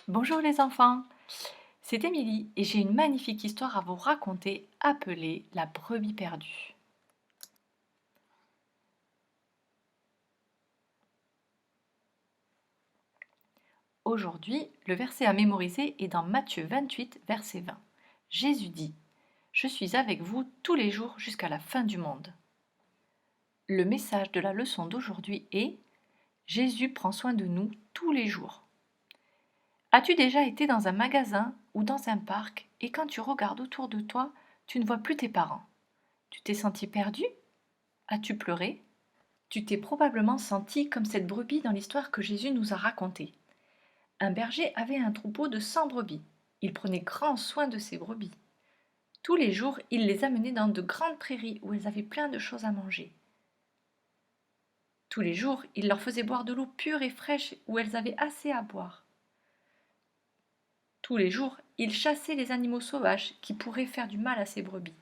Bonjour les enfants, c'est Émilie et j'ai une magnifique histoire à vous raconter appelée La brebis perdue. Aujourd'hui, le verset à mémoriser est dans Matthieu 28, verset 20. Jésus dit: Je suis avec vous tous les jours jusqu'à la fin du monde. Le message de la leçon d'aujourd'hui est: Jésus prend soin de nous tous les jours. As-tu déjà été dans un magasin ou dans un parc et quand tu regardes autour de toi, tu ne vois plus tes parents? Tu t'es senti perdu? As-tu pleuré? Tu t'es probablement senti comme cette brebis dans l'histoire que Jésus nous a racontée. Un berger avait un troupeau de 100 brebis. Il prenait grand soin de ses brebis. Tous les jours, il les amenait dans de grandes prairies où elles avaient plein de choses à manger. Tous les jours, il leur faisait boire de l'eau pure et fraîche où elles avaient assez à boire. Tous les jours, il chassait les animaux sauvages qui pourraient faire du mal à ses brebis.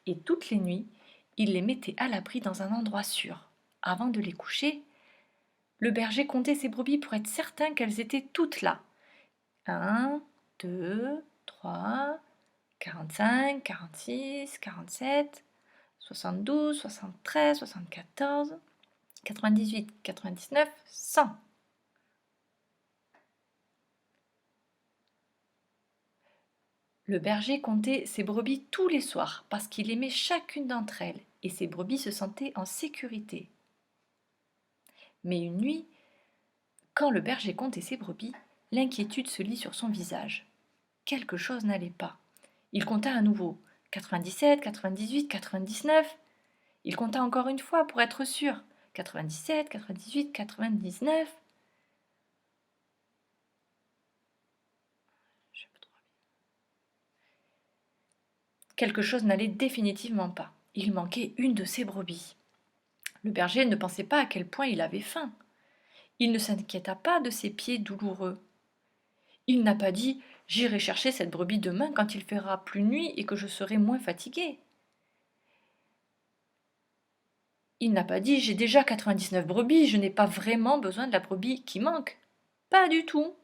Et toutes les nuits, il les mettait à l'abri dans un endroit sûr. Avant de les coucher, le berger comptait ses brebis pour être certain qu'elles étaient toutes là. 1, 2, 3, 45, 46, 47, 72, 73, 74, 98, 99, 100. Le berger comptait ses brebis tous les soirs parce qu'il aimait chacune d'entre elles et ses brebis se sentaient en sécurité. Mais une nuit, quand le berger comptait ses brebis, l'inquiétude se lit sur son visage. Quelque chose n'allait pas. Il compta à nouveau. 97, 98, 99. Il compta encore une fois pour être sûr. 97, 98, 99. Quelque chose n'allait définitivement pas. Il manquait une de ses brebis. Le berger ne pensait pas à quel point il avait faim. Il ne s'inquiéta pas de ses pieds douloureux. Il n'a pas dit: J'irai chercher cette brebis demain quand il fera plus nuit et que je serai moins fatigué. Il n'a pas dit: J'ai déjà 99 brebis, je n'ai pas vraiment besoin de la brebis qui manque. Pas du tout.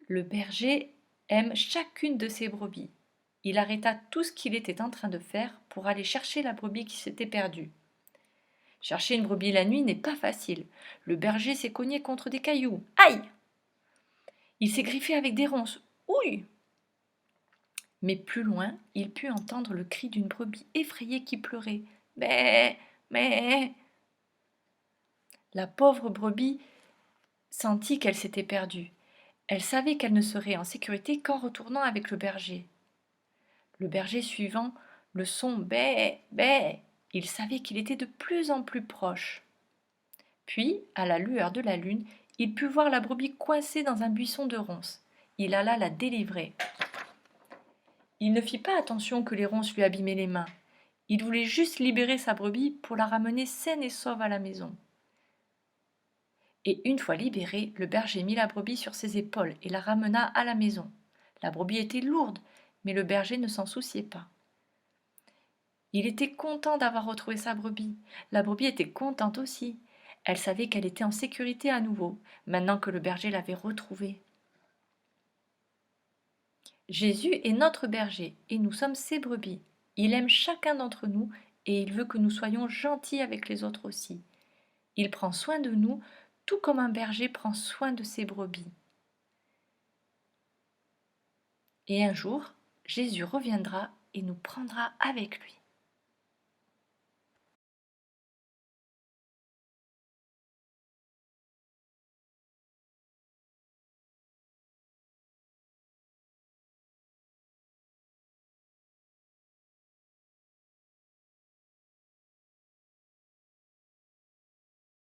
Le berger aime chacune de ses brebis. Il arrêta tout ce qu'il était en train de faire pour aller chercher la brebis qui s'était perdue. Chercher une brebis la nuit n'est pas facile. Le berger s'est cogné contre des cailloux. Aïe! Il s'est griffé avec des ronces. Ouille! Mais plus loin, il put entendre le cri d'une brebis effrayée qui pleurait. Bé! Bé! La pauvre brebis sentit qu'elle s'était perdue. Elle savait qu'elle ne serait en sécurité qu'en retournant avec le berger. Le berger suivant le son bé, bé, il savait qu'il était de plus en plus proche. Puis, à la lueur de la lune, il put voir la brebis coincée dans un buisson de ronces. Il alla la délivrer. Il ne fit pas attention que les ronces lui abîmaient les mains. Il voulait juste libérer sa brebis pour la ramener saine et sauve à la maison. Et une fois libérée, le berger mit la brebis sur ses épaules et la ramena à la maison. La brebis était lourde, mais le berger ne s'en souciait pas. Il était content d'avoir retrouvé sa brebis. La brebis était contente aussi. Elle savait qu'elle était en sécurité à nouveau, maintenant que le berger l'avait retrouvée. Jésus est notre berger et nous sommes ses brebis. Il aime chacun d'entre nous et il veut que nous soyons gentils avec les autres aussi. Il prend soin de nous tout comme un berger prend soin de ses brebis. Et un jour, Jésus reviendra et nous prendra avec lui.